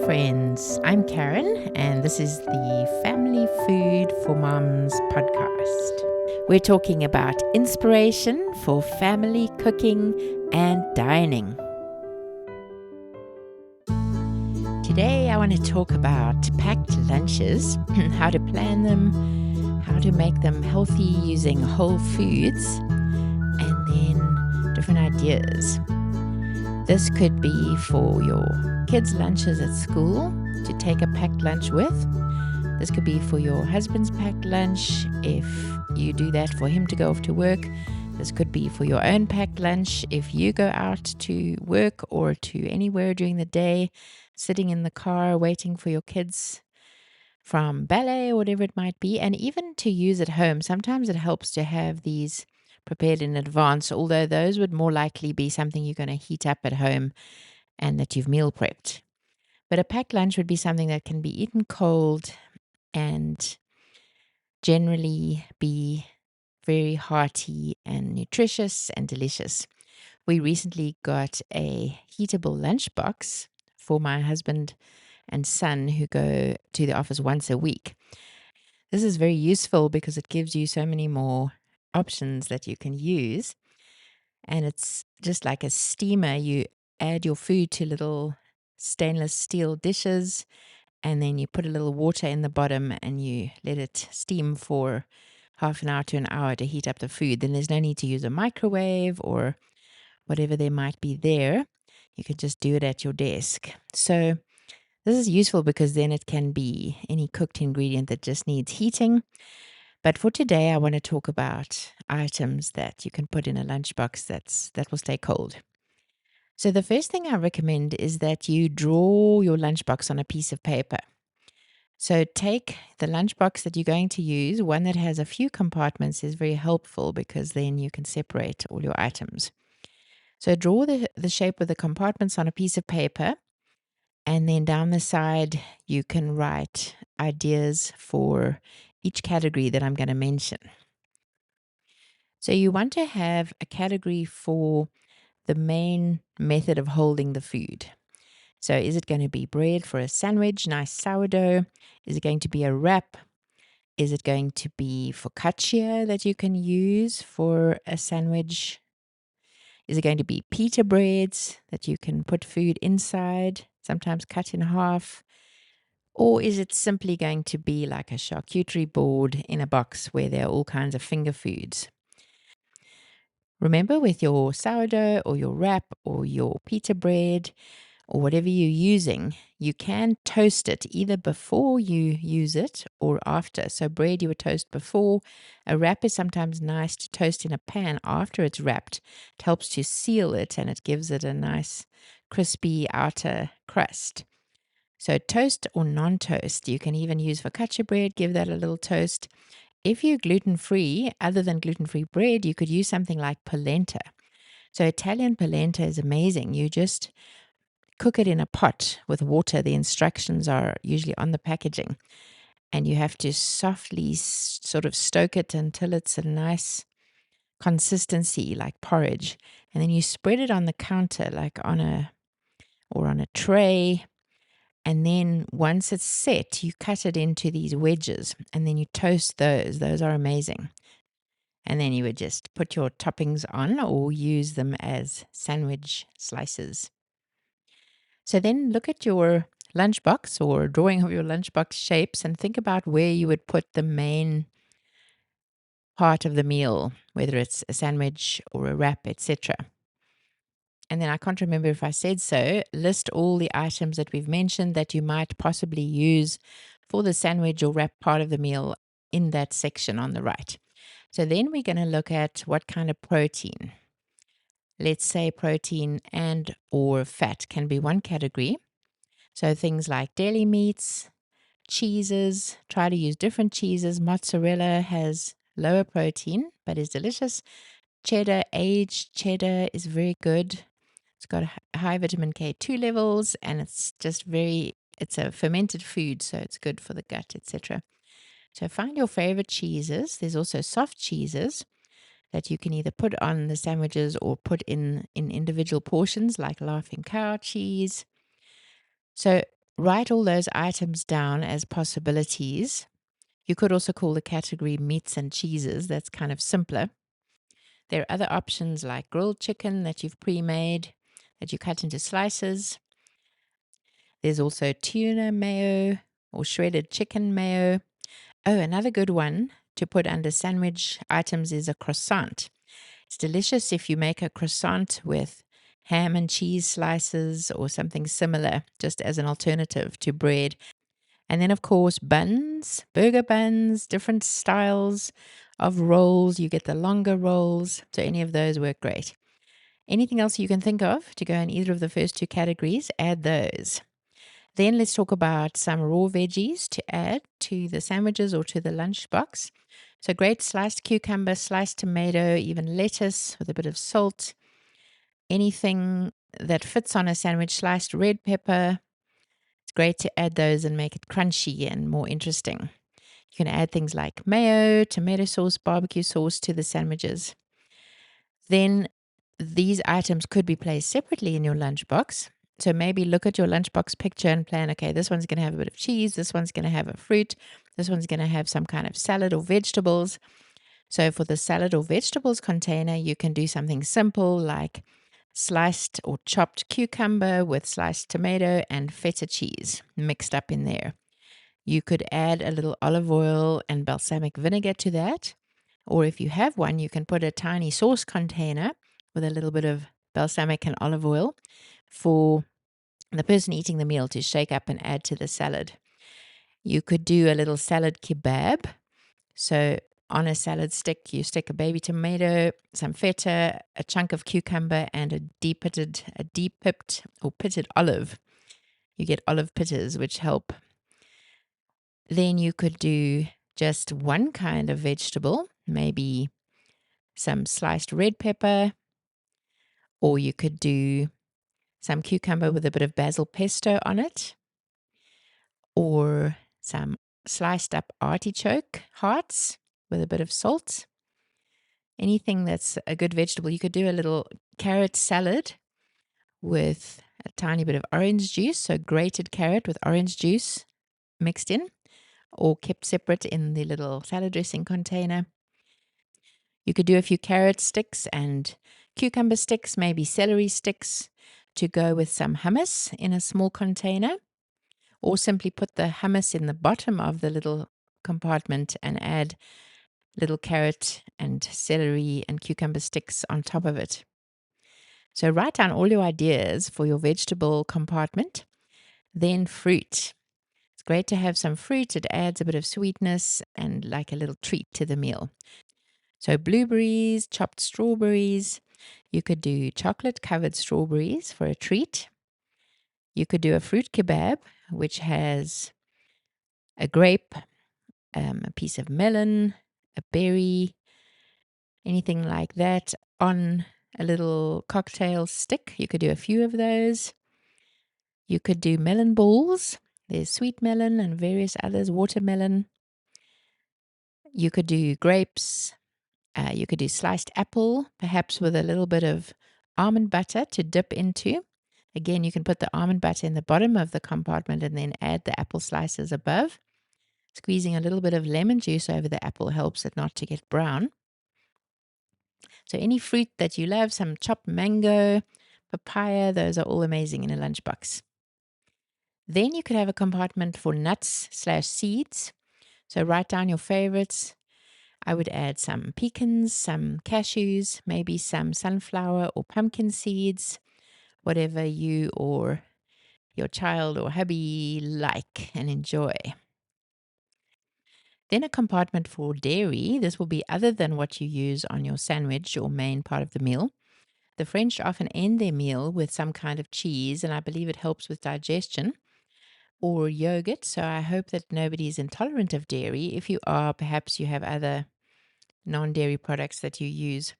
friends. I'm Karen, and this is the Family Food for Moms podcast. We're talking about inspiration for family cooking and dining. Today, I want to talk about packed lunches, how to plan them, how to make them healthy using whole foods, and then different ideas. This could be for your kids' lunches at school to take a packed lunch with. This could be for your husband's packed lunch if you do that for him to go off to work. This could be for your own packed lunch if you go out to work or to anywhere during the day, sitting in the car waiting for your kids from ballet or whatever it might be, and even to use at home. Sometimes it helps to have these prepared in advance, although those would more likely be something you're going to heat up at home and that you've meal prepped. But a packed lunch would be something that can be eaten cold and generally be very hearty and nutritious and delicious. We recently got a heatable lunchbox for my husband and son who go to the office once a week. This is very useful because it gives you so many more options that you can use. And it's just like a steamer. You add your food to little stainless steel dishes, and then you put a little water in the bottom and you let it steam for half an hour to an hour to heat up the food. Then there's no need to use a microwave or whatever there might be there. You can just do it at your desk. So this is useful because then it can be any cooked ingredient that just needs heating. But for today, I want to talk about items that you can put in a lunchbox that will stay cold. So the first thing I recommend is that you draw your lunchbox on a piece of paper. So take the lunchbox that you're going to use. One that has a few compartments is very helpful because then you can separate all your items. So draw the shape of the compartments on a piece of paper. And then down the side, you can write ideas for each category that I'm going to mention. So you want to have a category for the main method of holding the food. So is it going to be bread for a sandwich, nice sourdough? Is it going to be a wrap? Is it going to be focaccia that you can use for a sandwich? Is it going to be pita breads that you can put food inside, sometimes cut in half? Or is it simply going to be like a charcuterie board in a box where there are all kinds of finger foods? Remember, with your sourdough or your wrap or your pita bread or whatever you're using, you can toast it either before you use it or after. So bread you would toast before. A wrap is sometimes nice to toast in a pan after it's wrapped. It helps to seal it and it gives it a nice crispy outer crust. So toast or non-toast, you can even use focaccia bread, give that a little toast. If you're gluten-free, other than gluten-free bread, you could use something like polenta. So Italian polenta is amazing. You just cook it in a pot with water. The instructions are usually on the packaging. And you have to softly sort of stoke it until it's a nice consistency like porridge. And then you spread it on the counter like on a tray. And then once it's set, you cut it into these wedges and then you toast those. Those are amazing. And then you would just put your toppings on or use them as sandwich slices. So then look at your lunchbox or drawing of your lunchbox shapes and think about where you would put the main part of the meal, whether it's a sandwich or a wrap, etc. And then I can't remember if I said so, list all the items that we've mentioned that you might possibly use for the sandwich or wrap part of the meal in that section on the right. So then we're going to look at what kind of protein. Let's say protein and or fat can be one category. So things like deli meats, cheeses, try to use different cheeses. Mozzarella has lower protein but is delicious. Cheddar, aged cheddar is very good. It's got high vitamin K2 levels and it's a fermented food, so it's good for the gut, etc. So find your favorite cheeses. There's also soft cheeses that you can either put on the sandwiches or put in individual portions like Laughing Cow cheese. So write all those items down as possibilities. You could also call the category meats and cheeses. That's kind of simpler. There are other options like grilled chicken that you've pre-made, that you cut into slices. There's also tuna mayo or shredded chicken mayo. Oh, another good one to put under sandwich items is a croissant. It's delicious if you make a croissant with ham and cheese slices or something similar, just as an alternative to bread. And then, of course, buns, burger buns, different styles of rolls. You get the longer rolls. So any of those work great. Anything else you can think of to go in either of the first two categories, add those. Then let's talk about some raw veggies to add to the sandwiches or to the lunchbox. So great sliced cucumber, sliced tomato, even lettuce with a bit of salt. Anything that fits on a sandwich, sliced red pepper. It's great to add those and make it crunchy and more interesting. You can add things like mayo, tomato sauce, barbecue sauce to the sandwiches. Then these items could be placed separately in your lunchbox. So maybe look at your lunchbox picture and plan, okay, this one's going to have a bit of cheese, this one's going to have a fruit, this one's going to have some kind of salad or vegetables. So for the salad or vegetables container, you can do something simple like sliced or chopped cucumber with sliced tomato and feta cheese mixed up in there. You could add a little olive oil and balsamic vinegar to that. Or if you have one, you can put a tiny sauce container with a little bit of balsamic and olive oil for the person eating the meal to shake up and add to the salad. You could do a little salad kebab. So on a salad stick, you stick a baby tomato, some feta, a chunk of cucumber, and a deep-pipped or pitted olive. You get olive pitters, which help. Then you could do just one kind of vegetable, maybe some sliced red pepper, or you could do some cucumber with a bit of basil pesto on it, or some sliced up artichoke hearts with a bit of salt. Anything that's a good vegetable. You could do a little carrot salad with a tiny bit of orange juice, so grated carrot with orange juice mixed in or kept separate in the little salad dressing container. You could do a few carrot sticks and cucumber sticks, maybe celery sticks to go with some hummus in a small container, or simply put the hummus in the bottom of the little compartment and add little carrot and celery and cucumber sticks on top of it. So write down all your ideas for your vegetable compartment. Then fruit. It's great to have some fruit. It adds a bit of sweetness and like a little treat to the meal. So blueberries, chopped strawberries. You could do chocolate-covered strawberries for a treat. You could do a fruit kebab, which has a grape, a piece of melon, a berry, anything like that on a little cocktail stick. You could do a few of those. You could do melon balls. There's sweet melon and various others, watermelon. You could do grapes. You could do sliced apple, perhaps with a little bit of almond butter to dip into. Again, you can put the almond butter in the bottom of the compartment and then add the apple slices above. Squeezing a little bit of lemon juice over the apple helps it not to get brown. So any fruit that you love, some chopped mango, papaya, those are all amazing in a lunchbox. Then you could have a compartment for nuts/seeds. So write down your favorites. I would add some pecans, some cashews, maybe some sunflower or pumpkin seeds, whatever you or your child or hubby like and enjoy. Then a compartment for dairy. This will be other than what you use on your sandwich or main part of the meal. The French often end their meal with some kind of cheese, and I believe it helps with digestion, or yogurt. So I hope that nobody is intolerant of dairy. If you are, perhaps you have other non-dairy products that you use.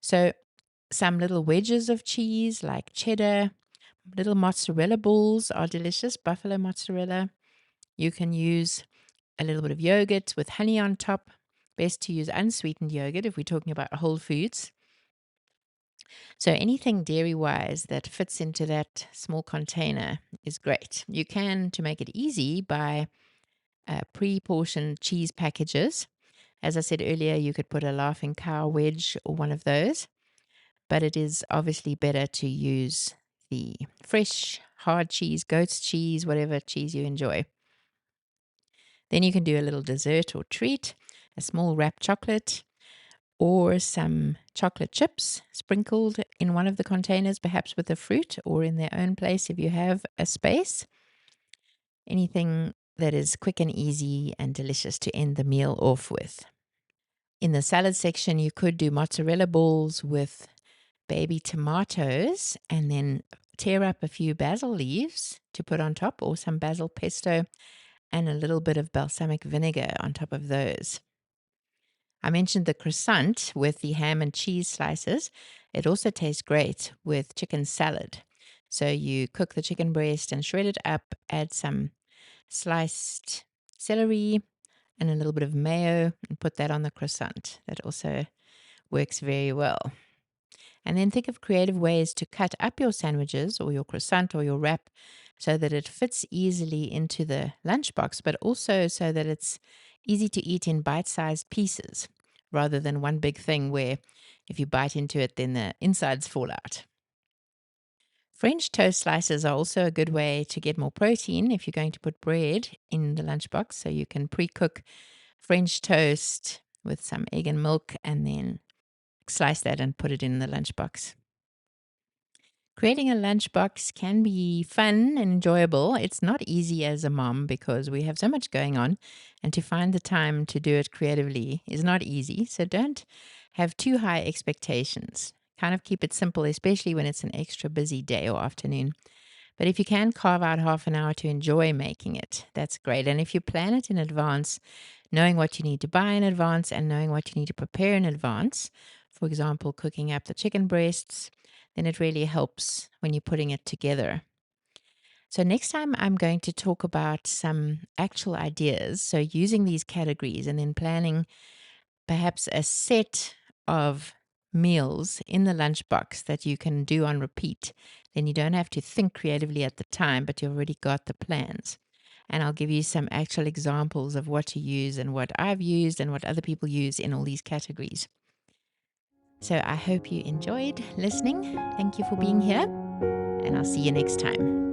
So some little wedges of cheese like cheddar, little mozzarella balls are delicious, buffalo mozzarella. You can use a little bit of yogurt with honey on top. Best to use unsweetened yogurt if we're talking about whole foods. So anything dairy-wise that fits into that small container is great. You can, to make it easy, buy pre-portioned cheese packages. As I said earlier, you could put a Laughing Cow wedge or one of those, but it is obviously better to use the fresh, hard cheese, goat's cheese, whatever cheese you enjoy. Then you can do a little dessert or treat, a small wrapped chocolate, or some chocolate chips sprinkled in one of the containers, perhaps with a fruit or in their own place if you have a space. Anything that is quick and easy and delicious to end the meal off with. In the salad section, you could do mozzarella balls with baby tomatoes and then tear up a few basil leaves to put on top, or some basil pesto and a little bit of balsamic vinegar on top of those. I mentioned the croissant with the ham and cheese slices. It also tastes great with chicken salad. So you cook the chicken breast and shred it up, add some sliced celery and a little bit of mayo, and put that on the croissant. That also works very well. And then think of creative ways to cut up your sandwiches or your croissant or your wrap so that it fits easily into the lunchbox, but also so that it's easy to eat in bite-sized pieces rather than one big thing where if you bite into it, then the insides fall out. French toast slices are also a good way to get more protein if you're going to put bread in the lunchbox. So you can pre-cook French toast with some egg and milk and then slice that and put it in the lunchbox. Creating a lunchbox can be fun and enjoyable. It's not easy as a mom because we have so much going on, and to find the time to do it creatively is not easy. So don't have too high expectations. Kind of keep it simple, especially when it's an extra busy day or afternoon. But if you can carve out half an hour to enjoy making it, that's great. And if you plan it in advance, knowing what you need to buy in advance and knowing what you need to prepare in advance, for example, cooking up the chicken breasts, then it really helps when you're putting it together. So, next time I'm going to talk about some actual ideas. So, using these categories and then planning perhaps a set of meals in the lunchbox that you can do on repeat. Then you don't have to think creatively at the time, but you've already got the plans. And I'll give you some actual examples of what to use and what I've used and what other people use in all these categories. So I hope you enjoyed listening. Thank you for being here, and I'll see you next time.